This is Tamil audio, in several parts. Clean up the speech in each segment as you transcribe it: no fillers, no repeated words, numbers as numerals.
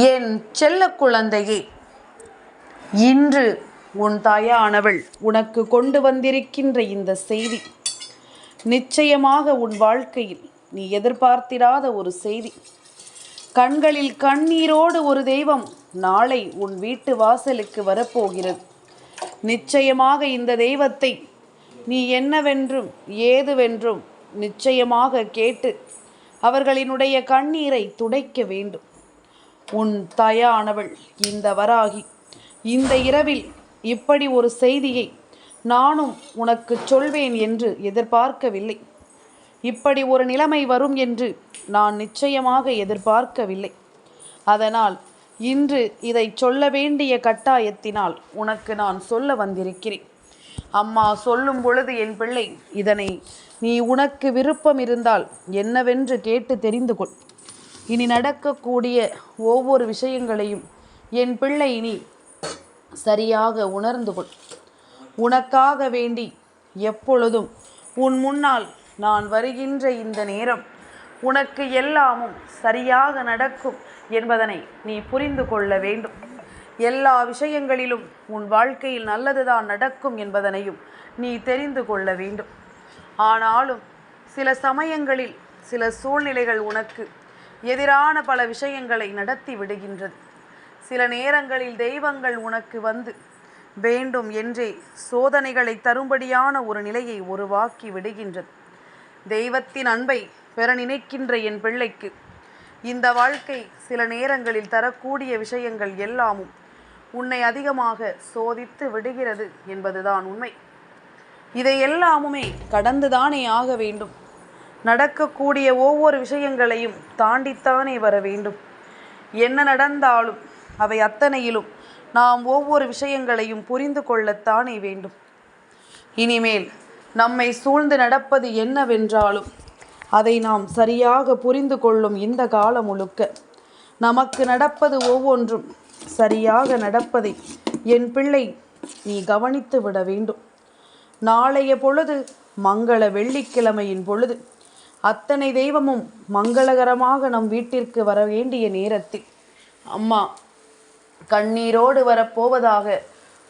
என் செல்ல குழந்தையே, இன்று உன் தாயானவள் உனக்கு கொண்டு வந்திருக்கின்ற இந்த செய்தி நிச்சயமாக உன் வாழ்க்கையில் நீ எதிர்பார்த்திராத ஒரு செய்தி. கண்களில் கண்ணீரோடு ஒரு தெய்வம் நாளை உன் வீட்டு வாசலுக்கு வரப்போகிறது. நிச்சயமாக இந்த தெய்வத்தை நீ என்னவென்றும் ஏதுவென்றும் நிச்சயமாக கேட்டு அவர்களினுடைய கண்ணீரை துடைக்க வேண்டும். உன் தாயானவள் இந்த வராகி இந்த இரவில் இப்படி ஒரு செய்தியை நானும் உனக்கு சொல்வேன் என்று எதிர்பார்க்கவில்லை. இப்படி ஒரு நிலைமை வரும் என்று நான் நிச்சயமாக எதிர்பார்க்கவில்லை. அதனால் இன்று இதை சொல்ல வேண்டிய கட்டாயத்தினால் உனக்கு நான் சொல்ல வந்திருக்கிறேன். அம்மா சொல்லும் பொழுது என் பிள்ளை, இதனை நீ உனக்கு விருப்பம் இருந்தால் என்னவென்று கேட்டு தெரிந்து கொள். இனி நடக்கக்கூடிய ஒவ்வொரு விஷயங்களையும் என் பிள்ளை நீ சரியாக உணர்ந்து கொள். உனக்காக வேண்டி எப்பொழுதும் உன் முன்னால் நான் வருகின்ற இந்த நேரம் உனக்கு எல்லாமும் சரியாக நடக்கும் என்பதனை நீ புரிந்து கொள்ள வேண்டும். எல்லா விஷயங்களிலும் உன் வாழ்க்கையில் நல்லதுதான் நடக்கும் என்பதனையும் நீ தெரிந்து கொள்ள வேண்டும். ஆனாலும் சில சமயங்களில் சில சூழ்நிலைகள் உனக்கு எதிரான பல விஷயங்களை நடத்தி விடுகின்றது. சில நேரங்களில் தெய்வங்கள் உனக்கு வந்து வேண்டும் என்றே சோதனைகளை தரும்படியான ஒரு நிலையை உருவாக்கி விடுகின்றது. தெய்வத்தின் அன்பை பெற நினைக்கின்ற என் பிள்ளைக்கு இந்த வாழ்க்கை சில நேரங்களில் தரக்கூடிய விஷயங்கள் எல்லாமும் உன்னை அதிகமாக சோதித்து விடுகிறது என்பதுதான் உண்மை. இதை எல்லாமுமே கடந்துதானே ஆக வேண்டும். நடக்கக்கூடிய ஒவ்வொரு விஷயங்களையும் தாண்டித்தானே வர வேண்டும். என்ன நடந்தாலும் அவை அத்தனையிலும் நாம் ஒவ்வொரு விஷயங்களையும் புரிந்து கொள்ளத்தானே வேண்டும். இனிமேல் நம்மை சூழ்ந்து நடப்பது என்னவென்றாலும் அதை நாம் சரியாக புரிந்து கொள்ளும் இந்த காலம் முழுக்க நமக்கு நடப்பது ஒவ்வொன்றும் சரியாக நடப்பதை என் பிள்ளை நீ கவனித்து விட வேண்டும். நாளைய பொழுது மங்கள வெள்ளிக்கிழமையின் பொழுது அத்தனை தெய்வமும் மங்களகரமாக நம் வீட்டிற்கு வர வேண்டிய நேரத்தில் அம்மா கண்ணீரோடு வரப்போவதாக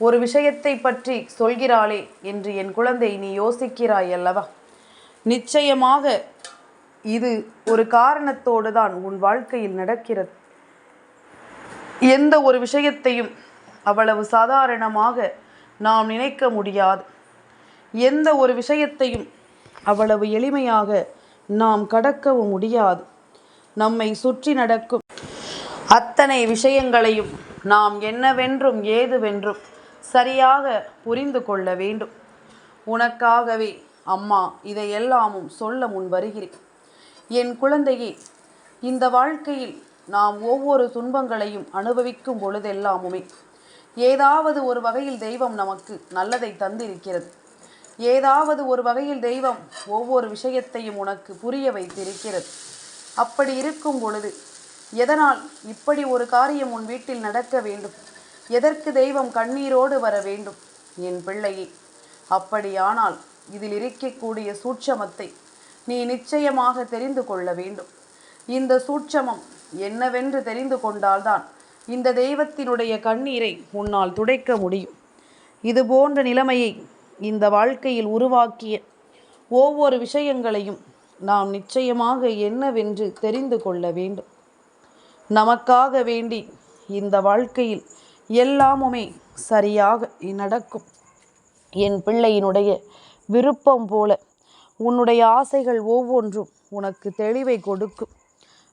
ஒரு விஷயத்தை பற்றி சொல்கிறாளே என்று என் குழந்தை நீ யோசிக்கிறாய் அல்லவா? நிச்சயமாக இது ஒரு காரணத்தோடு தான் உன் வாழ்க்கையில் நடக்கிறது. எந்த ஒரு விஷயத்தையும் அவ்வளவு சாதாரணமாக நாம் நினைக்க முடியாது. எந்த ஒரு விஷயத்தையும் அவ்வளவு எளிமையாக நாம் கடக்கவும் முடியாது. நம்மை சுற்றி நடக்கும் அத்தனை விஷயங்களையும் நாம் என்னவென்றும் ஏதுவென்றும் சரியாக புரிந்து கொள்ள வேண்டும். உனக்காகவே அம்மா இதையெல்லாமும் சொல்ல முன் வருகிறேன். என் குழந்தையே, இந்த வாழ்க்கையில் நாம் ஒவ்வொரு துன்பங்களையும் அனுபவிக்கும் பொழுதெல்லாமுமே ஏதாவது ஒரு வகையில் தெய்வம் நமக்கு நல்லதை தந்திருக்கிறது. ஏதாவது ஒரு வகையில் தெய்வம் ஒவ்வொரு விஷயத்தையும் உனக்கு புரிய வைத்திருக்கிறது. அப்படி இருக்கும் பொழுது எதனால் இப்படி ஒரு காரியம் உன் வீட்டில் நடக்க வேண்டும்? எதற்கு தெய்வம் கண்ணீரோடு வர வேண்டும்? என் பிள்ளையே, அப்படியானால் இதில் இருக்கக்கூடிய சூட்சமத்தை நீ நிச்சயமாக தெரிந்து கொள்ள வேண்டும். இந்த சூட்சமம் என்னவென்று தெரிந்து கொண்டால்தான் இந்த தெய்வத்தினுடைய கண்ணீரை உன்னால் துடைக்க முடியும். இது போன்ற நிலைமையை இந்த வாழ்க்கையில் உருவாக்கிய ஒவ்வொரு விஷயங்களையும் நாம் நிச்சயமாக என்னவென்று தெரிந்து கொள்ள வேண்டும். நமக்காக வேண்டி இந்த வாழ்க்கையில் எல்லாமுமே சரியாக நடக்கும். என் பிள்ளையினுடைய விருப்பம் போல உன்னுடைய ஆசைகள் ஒவ்வொன்றும் உனக்கு தெளிவை கொடுக்கும்.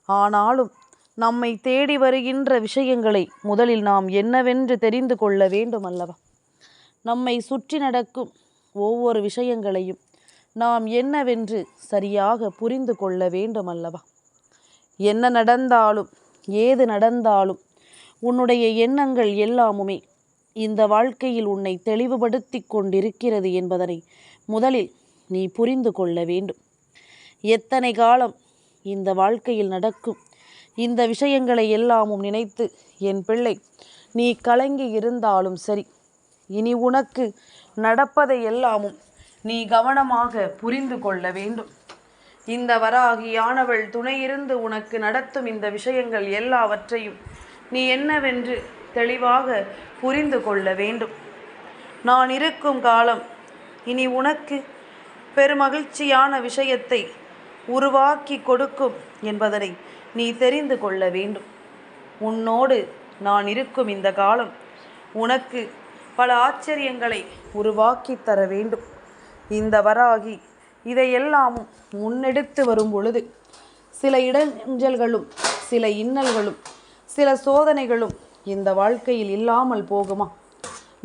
ஆனாலும் நம்மை தேடி வருகின்ற விஷயங்களை முதலில் நாம் என்னவென்று தெரிந்து கொள்ள வேண்டும் அல்லவா? நம்மை சுற்றி நடக்கும் ஒவ்வொரு விஷயங்களையும் நாம் என்னவென்று சரியாக புரிந்து கொள்ள வேண்டும் அல்லவா? என்ன நடந்தாலும் ஏது நடந்தாலும் உன்னுடைய எண்ணங்கள் எல்லாமுமே இந்த வாழ்க்கையில் உன்னை தெளிவுபடுத்தி கொண்டிருக்கிறது என்பதனை முதலில் நீ புரிந்து கொள்ள வேண்டும். எத்தனை காலம் இந்த வாழ்க்கையில் நடக்கும் இந்த விஷயங்களை எல்லாமும் நினைத்து என் பிள்ளை நீ கலங்கி இருந்தாலும் சரி, இனி உனக்கு நடப்பதை எல்லாமும் நீ கவனமாக புரிந்து கொள்ள வேண்டும். இந்த வராகியானவள் துணையிருந்து உனக்கு நடத்தும் இந்த விஷயங்கள் எல்லாவற்றையும் நீ என்னவென்று தெளிவாக புரிந்து கொள்ள வேண்டும். நான் இருக்கும் காலம் இனி உனக்கு பெருமகிழ்ச்சியான விஷயத்தை உருவாக்கி கொடுக்கும் என்பதனை நீ தெரிந்து கொள்ள வேண்டும். உன்னோடு நான் இருக்கும் இந்த காலம் உனக்கு பல ஆச்சரியங்களை உருவாக்கி தர வேண்டும். இந்த வராகி இதையெல்லாமும் முன்னெடுத்து வரும் பொழுது சில இடைஞ்சல்களும் சில இன்னல்களும் சில சோதனைகளும் இந்த வாழ்க்கையில் இல்லாமல் போகுமா?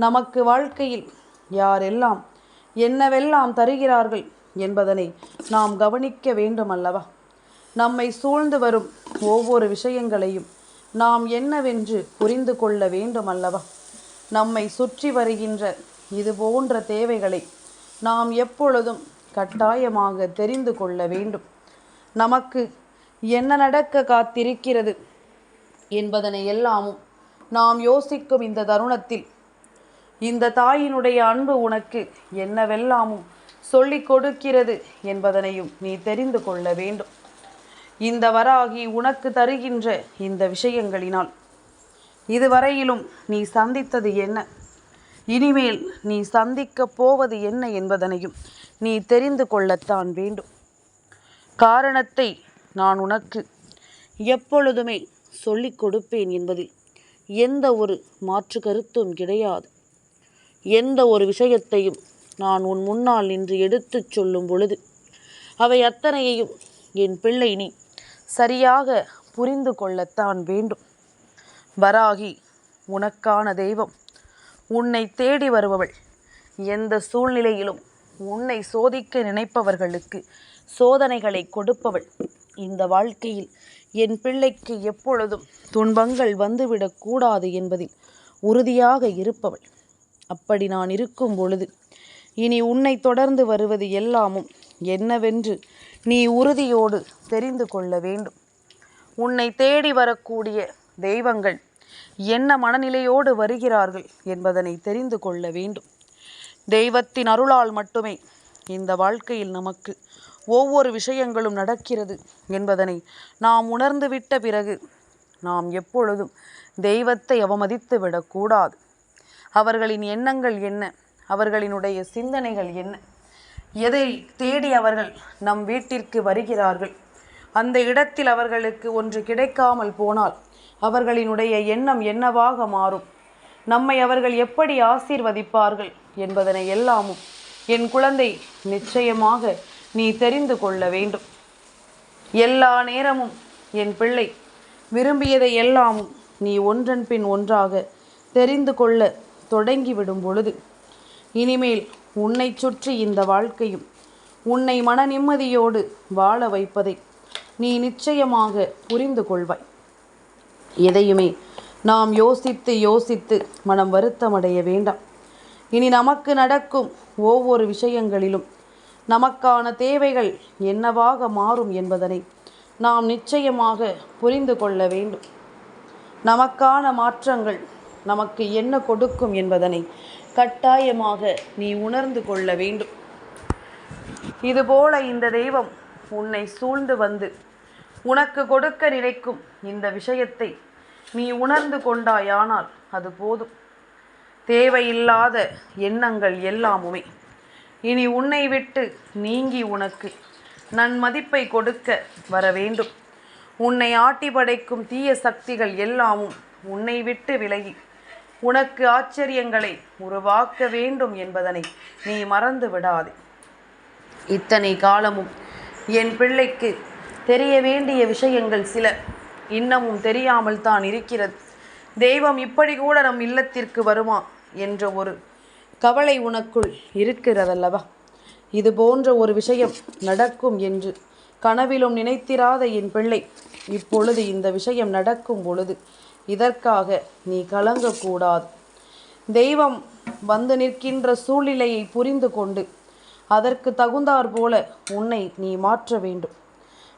நமக்கு வாழ்க்கையில் யாரெல்லாம் என்னவெல்லாம் தருகிறார்கள் என்பதனை நாம் கவனிக்க வேண்டும் அல்லவா? நம்மை சூழ்ந்து வரும் ஒவ்வொரு விஷயங்களையும் நாம் என்னவென்று புரிந்து கொள்ள வேண்டும் அல்லவா? நம்மை சுற்றி வருகின்ற இது போன்ற தேவைகளை நாம் எப்பொழுதும் கட்டாயமாக தெரிந்து கொள்ள வேண்டும். நமக்கு என்ன நடக்க காத்திருக்கிறது என்பதனை எல்லாமும் நாம் யோசிக்கும் இந்த தருணத்தில் இந்த தாயினுடைய அன்பு உனக்கு என்னவெல்லாமும் சொல்லிக் கொடுக்கிறது என்பதனையும் நீ தெரிந்து கொள்ள வேண்டும். இந்த வராகி உனக்கு தருகின்ற இந்த விஷயங்களினால் இதுவரையிலும் நீ சந்தித்தது என்ன, இனிமேல் நீ சந்திக்கப் போவது என்ன என்பதனையும் நீ தெரிந்து கொள்ளத்தான் வேண்டும். காரணத்தை நான் உனக்கு எப்பொழுதுமே சொல்லிக் கொடுப்பேன் என்பதில் எந்த ஒரு மாற்று கருத்தும் கிடையாது. எந்த ஒரு விஷயத்தையும் நான் உன் முன்னால் நின்று எடுத்துச் சொல்லும் பொழுது அவை அத்தனையையும் என் பிள்ளை நீ சரியாக புரிந்து கொள்ளத்தான் வேண்டும். வராகி உனக்கான தெய்வம், உன்னை தேடி வருபவள். எந்த சூழ்நிலையிலும் உன்னை சோதிக்க நினைப்பவர்களுக்கு சோதனைகளை கொடுப்பவள். இந்த வாழ்க்கையில் என் பிள்ளைக்கு எப்பொழுதும் துன்பங்கள் வந்துவிடக்கூடாது என்பதில் உறுதியாக இருப்பவள். அப்படி நான் இருக்கும் பொழுது இனி உன்னை தொடர்ந்து வருவது எல்லாமும் என்னவென்று நீ உறுதியோடு தெரிந்து கொள்ள வேண்டும். உன்னை தேடி வரக்கூடிய தெய்வங்கள் என்ன மனநிலையோடு வருகிறார்கள் என்பதனை தெரிந்து கொள்ள வேண்டும். தெய்வத்தின் அருளால் மட்டுமே இந்த வாழ்க்கையில் நமக்கு ஒவ்வொரு விஷயங்களும் நடக்கிறது என்பதனை நாம் உணர்ந்துவிட்ட பிறகு நாம் எப்பொழுதும் தெய்வத்தை அவமதித்து விடக்கூடாது. அவர்களின் எண்ணங்கள் என்ன, அவர்களினுடைய சிந்தனைகள் என்ன, எதை தேடி அவர்கள் நம் வீட்டிற்கு வருகிறார்கள், அந்த இடத்தில் அவர்களுக்கு ஒன்று கிடைக்காமல் போனால் அவர்களினுடைய எண்ணம் என்னவாக மாறும், நம்மை அவர்கள் எப்படி ஆசீர்வதிப்பார்கள் என்பதனை எல்லாமும் என் குழந்தை நிச்சயமாக நீ தெரிந்து கொள்ள வேண்டும். எல்லா நேரமும் என் பிள்ளை விரும்பியதை எல்லாமும் நீ ஒன்றன் பின் ஒன்றாக தெரிந்து கொள்ள தொடங்கிவிடும் பொழுது இனிமேல் உன்னை சுற்றி இந்த வாழ்க்கையும் உன்னை மன நிம்மதியோடு வாழ வைப்பதை நீ நிச்சயமாக புரிந்து கொள்வாய். எதையுமே நாம் யோசித்து யோசித்து மனம் வருத்தமடைய வேண்டாம். இனி நமக்கு நடக்கும் ஒவ்வொரு விஷயங்களிலும் நமக்கான தேவைகள் என்னவாக மாறும் என்பதனை நாம் நிச்சயமாக புரிந்து கொள்ள வேண்டும். நமக்கான மாற்றங்கள் நமக்கு என்ன கொடுக்கும் என்பதனை கட்டாயமாக நீ உணர்ந்து கொள்ள வேண்டும். இதுபோல இந்த தெய்வம் உன்னை சூழ்ந்து வந்து உனக்கு கொடுக்க நினைக்கும் இந்த விஷயத்தை நீ உணர்ந்து கொண்டாயானால் அது போதும். தேவையில்லாத எண்ணங்கள் எல்லாமுமே இனி உன்னை விட்டு நீங்கி உனக்கு நன்மதிப்பை கொடுக்க வர வேண்டும். உன்னை ஆட்டி படைக்கும் தீய சக்திகள் எல்லாமும் உன்னை விட்டு விலகி உனக்கு ஆச்சரியங்களை உருவாக்க வேண்டும் என்பதனை நீ மறந்து விடாதே. இத்தனை காலமும் என் பிள்ளைக்கு தெரிய வேண்டிய விஷயங்கள் சில இன்னமும் தெரியாமல் தான் இருக்கிறது. தெய்வம் இப்படி கூட நம் இல்லத்திற்கு வருமா என்ற ஒரு கவலை உனக்குள் இருக்கிறதல்லவா? இது போன்ற ஒரு விஷயம் நடக்கும் என்று கனவிலும் நினைத்திராத என் பிள்ளை, இப்பொழுது இந்த விஷயம் நடக்கும் பொழுது இதற்காக நீ கலங்கக்கூடாது. தெய்வம் வந்து நிற்கின்ற சூழ்நிலையை புரிந்து கொண்டு அதற்கு தகுந்தாற் போல உன்னை நீ மாற்ற வேண்டும்.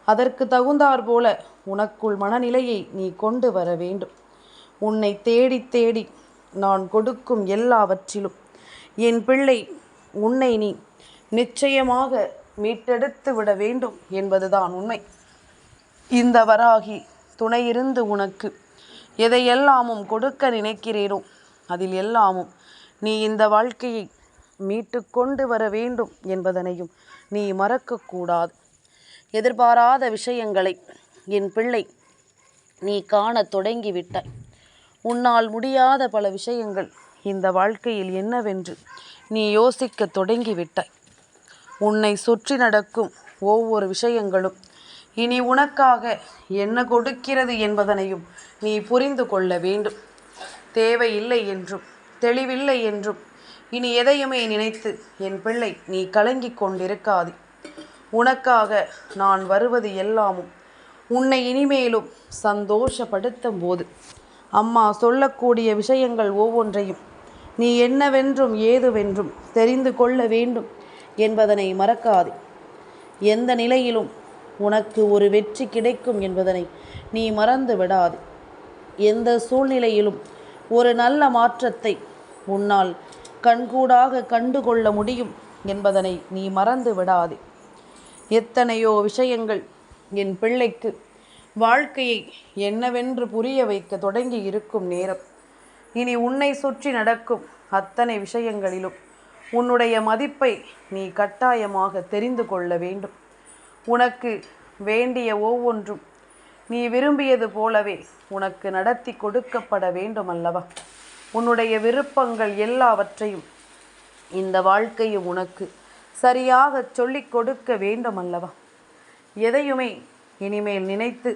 அதற்கு தகுந்தாற் போல உனக்குள் மனநிலையை நீ கொண்டு வர வேண்டும். உன்னை தேடி தேடி நான் கொடுக்கும் எல்லாவற்றிலும் என் பிள்ளை உன்னை நீ நிச்சயமாக மீட்டெடுத்து விட வேண்டும் என்பதுதான் உண்மை. இந்த வராகி துணையிருந்து உனக்கு எதையெல்லாமும் கொடுக்க நினைக்கிறேனோ அதில் எல்லாமும் நீ இந்த வாழ்க்கையை மீட்டு கொண்டு வர வேண்டும் என்பதனையும் நீ மறக்கக்கூடாது. எதிர்பாராத விஷயங்களை என் பிள்ளை நீ காண தொடங்கிவிட்டாய். உன்னால் முடியாத பல விஷயங்கள் இந்த வாழ்க்கையில் என்னவென்று நீ யோசிக்க தொடங்கிவிட்டாய். உன்னை சுற்றி நடக்கும் ஒவ்வொரு விஷயங்களும் இனி உனக்காக என்ன கொடுக்கிறது என்பதனையும் நீ புரிந்து கொள்ள வேண்டும். தேவையில்லை என்றும் தெளிவில்லை என்றும் இனி எதையுமே நினைத்து என் பிள்ளை நீ கலங்கிக் கொண்டிருக்காதே. உனக்காக நான் வருவது எல்லாமும் உன்னை இனிமேலும் சந்தோஷப்படுத்தும் போது அம்மா சொல்லக்கூடிய விஷயங்கள் ஒவ்வொன்றையும் நீ என்னவென்றும் ஏதுவென்றும் தெரிந்து கொள்ள வேண்டும் என்பதனை மறக்காதே. எந்த நிலையிலும் உனக்கு ஒரு வெற்றி கிடைக்கும் என்பதனை நீ மறந்து விடாது. எந்த சூழ்நிலையிலும் ஒரு நல்ல மாற்றத்தை உன்னால் கண்கூடாக கண்டுகொள்ள முடியும் என்பதனை நீ மறந்து விடாதே. எத்தனையோ விஷயங்கள் என் பிள்ளைக்கு வாழ்க்கையை என்னவென்று புரிய வைக்க தொடங்கி இருக்கும் நேரம். இனி உன்னை சுற்றி நடக்கும் அத்தனை விஷயங்களிலும் உன்னுடைய மதிப்பை நீ கட்டாயமாக தெரிந்து கொள்ள வேண்டும். உனக்கு வேண்டிய ஒவ்வொன்றும் நீ விரும்பியது போலவே உனக்கு நடத்தி கொடுக்கப்பட வேண்டும் அல்லவா? உன்னுடைய விருப்பங்கள் எல்லாவற்றையும் இந்த வாழ்க்கையும் உனக்கு சரியாக சொல்லிக் கொடுக்க வேண்டும் அல்லவா? எதையுமே இனிமேல் நினைத்து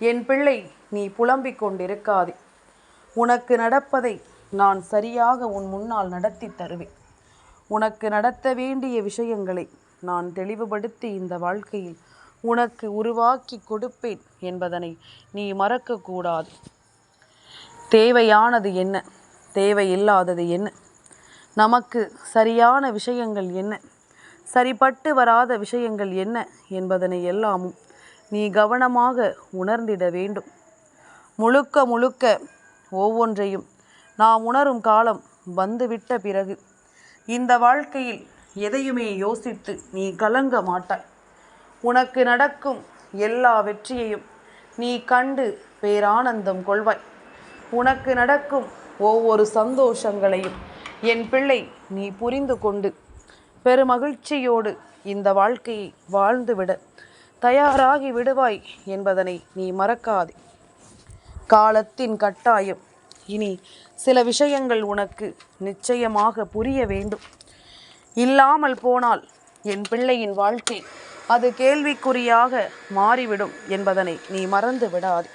என் பிள்ளை நீ புலம்பிக் கொண்டிருக்காதே. உனக்கு நடப்பதை நான் சரியாக உன் முன்னால் நடத்தி தருவேன். உனக்கு நடத்த வேண்டிய விஷயங்களை நான் தெளிவுபடுத்தி இந்த வாழ்க்கையில் உனக்கு உருவாக்கி கொடுப்பேன் என்பதனை நீ மறக்கக்கூடாது. தேவையானது என்ன, தேவையில்லாதது என்ன, நமக்கு சரியான விஷயங்கள் என்ன, சரிப்பட்டு வராத விஷயங்கள் என்ன என்பதனை எல்லாமும் நீ கவனமாக உணர்ந்திட வேண்டும். முழுக்க முழுக்க ஒவ்வொன்றையும் நாம் உணரும் காலம் வந்துவிட்ட பிறகு இந்த வாழ்க்கையில் எதையுமே யோசித்து நீ கலங்க மாட்டாய். உனக்கு நடக்கும் எல்லா வெற்றியையும் நீ கண்டு பேரானந்தம் கொள்வாய். உனக்கு நடக்கும் ஒவ்வொரு சந்தோஷங்களையும் என் பிள்ளை நீ புரிந்து கொண்டு பெருமகிழ்ச்சியோடு இந்த வாழ்க்கையை வாழ்ந்துவிட தயாராகி விடுவாய் என்பதனை நீ மறக்காதே. காலத்தின் கட்டாயம் இனி சில விஷயங்கள் உனக்கு நிச்சயமாக புரிய வேண்டும். இல்லாமல் போனால் என் பிள்ளையின் வாழ்க்கை அது கேள்விக்குறியாக மாறிவிடும் என்பதனை நீ மறந்து விடாதே.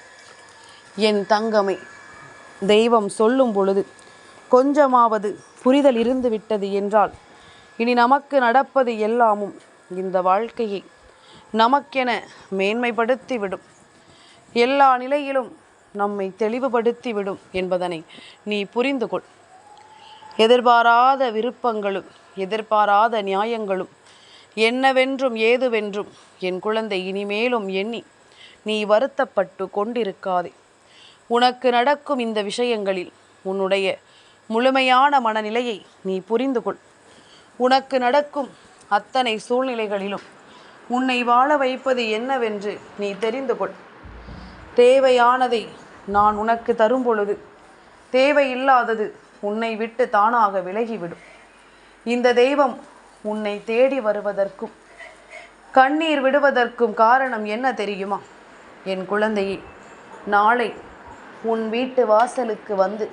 என் தங்கமே, தெய்வம் சொல்லும் பொழுது கொஞ்சமாவது புரிதல் இருந்து விட்டது என்றால் இனி நமக்கு நடப்பது எல்லாமும் இந்த வாழ்க்கையை நமக்கென மேன்மைப்படுத்திவிடும். எல்லா நிலையிலும் நம்மை தெளிவுபடுத்திவிடும் என்பதனை நீ புரிந்து கொள். எதிர்பாராத விருப்பங்களும் எதிர்பாராத நியாயங்களும் என்னவென்றும் ஏதுவென்றும் என் குழந்தை இனிமேலும் எண்ணி நீ வருத்தப்பட்டு கொண்டிருக்காதே. உனக்கு நடக்கும் இந்த விஷயங்களில் உன்னுடைய முழுமையான மனநிலையை நீ புரிந்து கொள். உனக்கு நடக்கும் அத்தனை சூழ்நிலைகளிலும் உன்னை வாழ வைப்பது என்னவென்று நீ தெரிந்து கொள். தேவையானதை நான் உனக்கு தரும் பொழுது தேவையில்லாதது உன்னை விட்டு தானாக விலகிவிடும். இந்த தெய்வம் உன்னை தேடி வருவதற்கும் கண்ணீர் விடுவதற்கும் காரணம் என்ன தெரியுமா? என் குழந்தையே, நாளை உன் வீட்டு வாசலுக்கு வந்து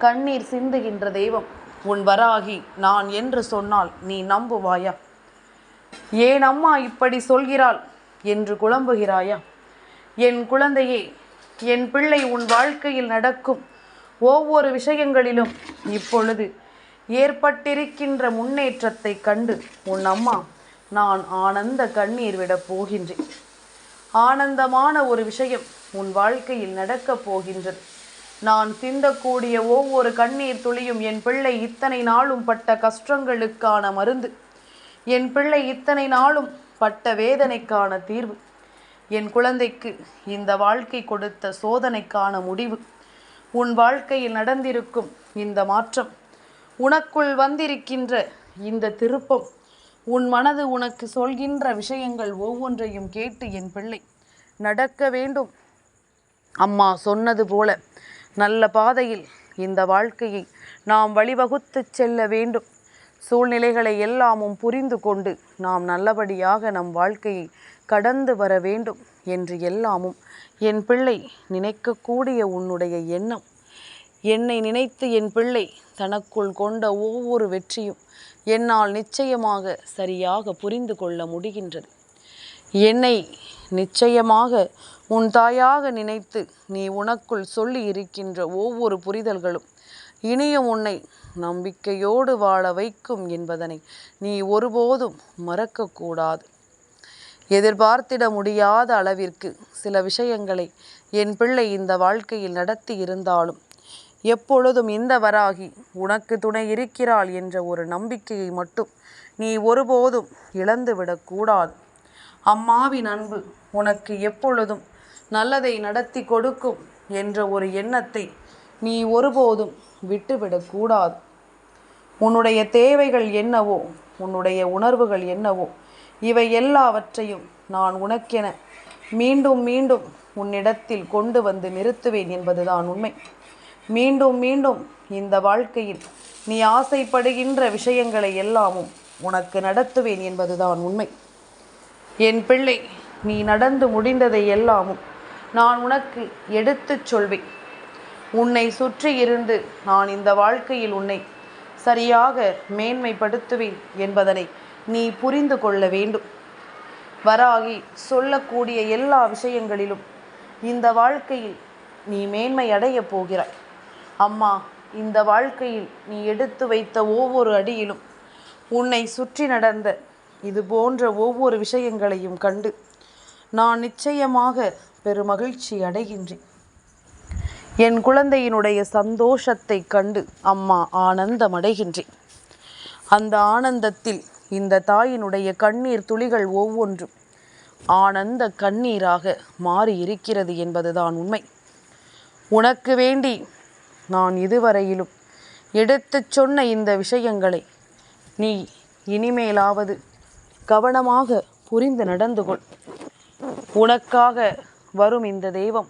கண்ணீர் சிந்துகின்ற தெய்வம் உன் வராகி நான் என்று சொன்னால் நீ நம்புவாயா? ஏன் அம்மா இப்படி சொல்கிறாள் என்று குழம்புகிறாயா? என் குழந்தையே, என் பிள்ளை உன் வாழ்க்கையில் நடக்கும் ஒவ்வொரு விஷயங்களிலும் இப்பொழுது ஏற்பட்டிருக்கின்ற முன்னேற்றத்தை கண்டு உன் அம்மா நான் ஆனந்த கண்ணீர் விடப் போகின்றேன். ஆனந்தமான ஒரு விஷயம் உன் வாழ்க்கையில் நடக்கப் போகின்றது. நான் சிந்தக்கூடிய ஒவ்வொரு கண்ணீர் துளியும் என் பிள்ளை இத்தனை நாளும் பட்ட கஷ்டங்களுக்கான மருந்து, என் பிள்ளை இத்தனை நாளும் பட்ட வேதனைக்கான தீர்வு, என் குழந்தைக்கு இந்த வாழ்க்கை கொடுத்த சோதனைக்கான முடிவு, உன் வாழ்க்கையில் நடந்திருக்கும் இந்த மாற்றம், உனக்குள் வந்திருக்கின்ற இந்த திருப்பம், உன் மனது உனக்கு சொல்கின்ற விஷயங்கள் ஒவ்வொன்றையும் கேட்டு என் பிள்ளை நடக்க வேண்டும் அம்மா சொன்னது போல நல்ல பாதையில் இந்த வாழ்க்கையை நாம் வழிவகுத்து செல்ல வேண்டும். சூழ்நிலைகளை எல்லாமும் புரிந்து கொண்டு நாம் நல்லபடியாக நம் வாழ்க்கையை கடந்து வர வேண்டும் என்று எல்லாமும் என் பிள்ளை நினைக்கக்கூடிய உன்னுடைய எண்ணம். என்னை நினைத்து என் பிள்ளை தனக்குள் கொண்ட ஒவ்வொரு வெற்றியும் என்னால் நிச்சயமாக சரியாக புரிந்து கொள்ள முடிகின்றது. என்னை நிச்சயமாக உன் தாயாக நினைத்து நீ உனக்குள் சொல்லி இருக்கின்ற ஒவ்வொரு புரிதல்களும் இனியும் உன்னை நம்பிக்கையோடு வாழ வைக்கும் என்பதனை நீ ஒருபோதும் மறக்கக்கூடாது. எதிர்பார்த்திட முடியாத அளவிற்கு சில விஷயங்களை என் பிள்ளை இந்த வாழ்க்கையில் நடத்தி இருந்தாலும் எப்பொழுதும் இந்த வராகி உனக்கு துணை இருக்கிறாள் என்ற ஒரு நம்பிக்கையை மட்டும் நீ ஒருபோதும் இழந்துவிடக்கூடாது. அம்மாவின் அன்பு உனக்கு எப்பொழுதும் நல்லதை நடத்தி கொடுக்கும் என்ற ஒரு எண்ணத்தை நீ ஒருபோதும் விட்டுவிடக்கூடாது. உன்னுடைய தேவைகள் என்னவோ, உன்னுடைய உணர்வுகள் என்னவோ, இவை எல்லாவற்றையும் நான் உனக்கென மீண்டும் மீண்டும் உன்னிடத்தில் கொண்டு வந்து நிறுத்துவேன் என்பதுதான் உண்மை. மீண்டும் மீண்டும் இந்த வாழ்க்கையில் நீ ஆசைப்படுகின்ற விஷயங்களை எல்லாமும் உனக்கு நடத்துவேன் என்பதுதான் உண்மை. என் பிள்ளை, நீ நடந்து முடிந்ததை எல்லாமும் நான் உனக்கு எடுத்துச் சொல்வேன். உன்னை சுற்றி இருந்து நான் இந்த வாழ்க்கையில் உன்னை சரியாக மேன்மைப்படுத்துவேன் என்பதனை நீ புரிந்து கொள்ள வேண்டும். வராகி சொல்லக்கூடிய எல்லா விஷயங்களிலும் இந்த வாழ்க்கையில் நீ மேன்மை அடையப் போகிறாய். அம்மா இந்த வாழ்க்கையில் நீ எடுத்து வைத்த ஒவ்வொரு அடியிலும் உன்னை சுற்றி நடந்த இது போன்ற ஒவ்வொரு விஷயங்களையும் கண்டு நான் நிச்சயமாக பெருமகிழ்ச்சி அடைகின்றேன். என் குழந்தையினுடைய சந்தோஷத்தை கண்டு அம்மா ஆனந்தம் அடைகின்றேன். அந்த ஆனந்தத்தில் இந்த தாயினுடைய கண்ணீர் துளிகள் ஒவ்வொன்றும் ஆனந்த கண்ணீராக மாறி இருக்கிறது என்பதுதான் உண்மை. உனக்கு வேண்டி நான் இதுவரையிலும் எடுத்துச் சொன்ன இந்த விஷயங்களை நீ இனிமேலாவது கவனமாக புரிந்து நடந்து கொள். உனக்காக வரும் இந்த தெய்வம்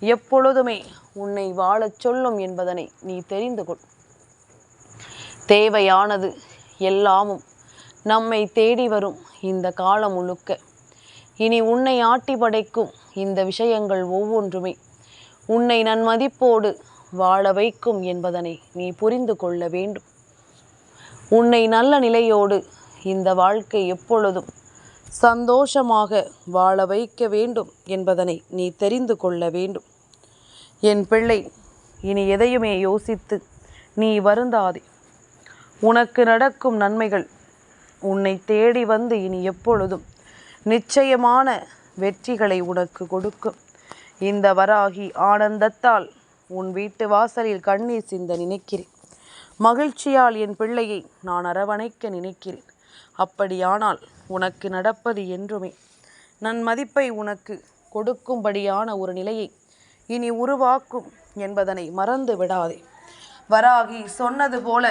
எப்பொழுதுமே உன்னை வாழச் சொல்லும் என்பதனை நீ தெரிந்து கொள். தேவையானது எல்லாமும் நம்மை தேடி வரும் இந்த காலம் முழுக்க இனி உன்னை ஆட்டி படைக்கும் இந்த விஷயங்கள் ஒவ்வொன்றுமே உன்னை நன்மதிப்போடு வாழ வைக்கும் என்பதனை நீ புரிந்து கொள்ள வேண்டும். உன்னை நல்ல நிலையோடு இந்த வாழ்க்கை எப்பொழுதும் சந்தோஷமாக வாழ வைக்க வேண்டும் என்பதனை நீ தெரிந்து கொள்ள வேண்டும். என் பிள்ளை, இனி எதையுமே யோசித்து நீ வருந்தாதே. உனக்கு நடக்கும் நன்மைகள் உன்னை தேடி வந்து இனி எப்பொழுதும் நிச்சயமான வெற்றிகளை உனக்கு கொடுக்கும். இந்த வராகி ஆனந்தத்தால் உன் வீட்டு வாசலில் கண்ணீர் சிந்த நினைக்கிறேன். மகிழ்ச்சியால் என் பிள்ளையை நான் அரவணைக்க நினைக்கிறேன். அப்படியானால் உனக்கு நடப்பது என்றுமே நன்மதிப்பை உனக்கு கொடுக்கும்படியான ஒரு நிலையை இனி உருவாக்கும் என்பதனை மறந்து விடாதே. வராகி சொன்னது போல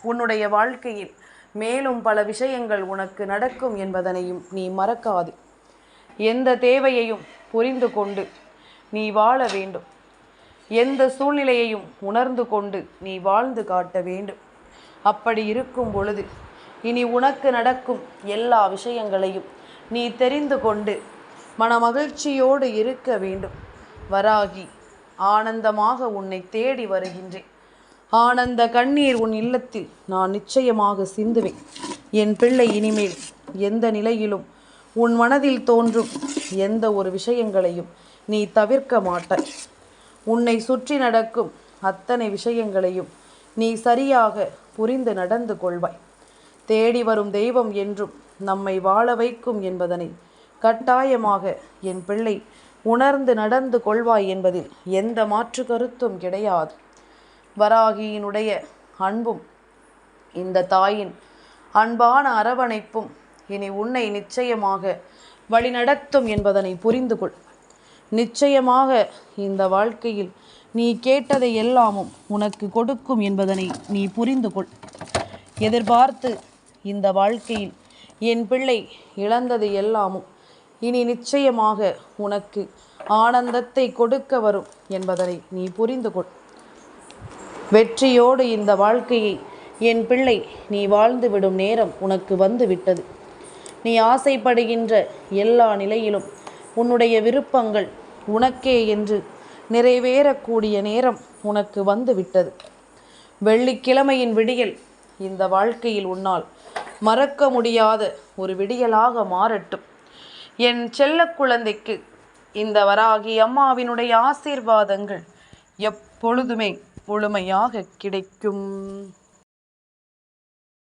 உன்னுடைய வாழ்க்கையில் மேலும் பல விஷயங்கள் உனக்கு நடக்கும் என்பதனையும் நீ மறக்காதே. எந்த தேவையையும் புரிந்து கொண்டு நீ வாழ வேண்டும். எந்த சூழ்நிலையையும் உணர்ந்து கொண்டு நீ வாழ்ந்து காட்ட வேண்டும். அப்படி இருக்கும் பொழுது இனி உனக்கு நடக்கும் எல்லா விஷயங்களையும் நீ தெரிந்து கொண்டு மனமகிழ்ச்சியோடு இருக்க வேண்டும். வராகி, ஆனந்தமாக உன்னை தேடி வருகின்றேன். ஆனந்த கண்ணீர் உன் இல்லத்தில் நான் நிச்சயமாக சிந்துவேன். என் பிள்ளை, இனிமேல் எந்த நிலையிலும் உன் மனதில் தோன்றும் எந்த ஒரு விஷயங்களையும் நீ தவிர்க்க மாட்டாய். உன்னை சுற்றி நடக்கும் அத்தனை விஷயங்களையும் நீ சரியாக புரிந்து நடந்து கொள்வாய். தேடி வரும் தெய்வம் என்றும் நம்மை வாழ வைக்கும் என்பதனை கட்டாயமாக என் பிள்ளை உணர்ந்து நடந்து கொள்வாய் என்பதில் எந்த மாற்று கருத்தும் கிடையாது. வராகியினுடைய அன்பும் இந்த தாயின் அன்பான அரவணைப்பும் இனி உன்னை நிச்சயமாக வழிநடத்தும் என்பதனை புரிந்து கொள். நிச்சயமாக இந்த வாழ்க்கையில் நீ கேட்டதை எல்லாமும் உனக்கு கொடுக்கும் என்பதனை நீ புரிந்து கொள். எதிர்பார்த்து இந்த வாழ்க்கையில் என் பிள்ளை இழந்தது எல்லாமும் இனி நிச்சயமாக உனக்கு ஆனந்தத்தை கொடுக்க வரும் என்பதனை நீ புரிந்து கொள். வெற்றியோடு இந்த வாழ்க்கையை என் பிள்ளை நீ வாழ்ந்துவிடும் நேரம் உனக்கு வந்து விட்டது. நீ ஆசைப்படுகின்ற எல்லா நிலையிலும் உன்னுடைய விருப்பங்கள் உனக்கே என்று நிறைவேறக்கூடிய நேரம் உனக்கு வந்து விட்டது. வெள்ளிக்கிழமையின் விடியல் இந்த வாழ்க்கையில் உன்னால் மறக்க முடியாத ஒரு விடியலாக மாறட்டும். என் செல்ல குழந்தைக்கு இந்த வராகி அம்மாவினுடைய ஆசீர்வாதங்கள் எப்பொழுதுமே முழுமையாக கிடைக்கும்.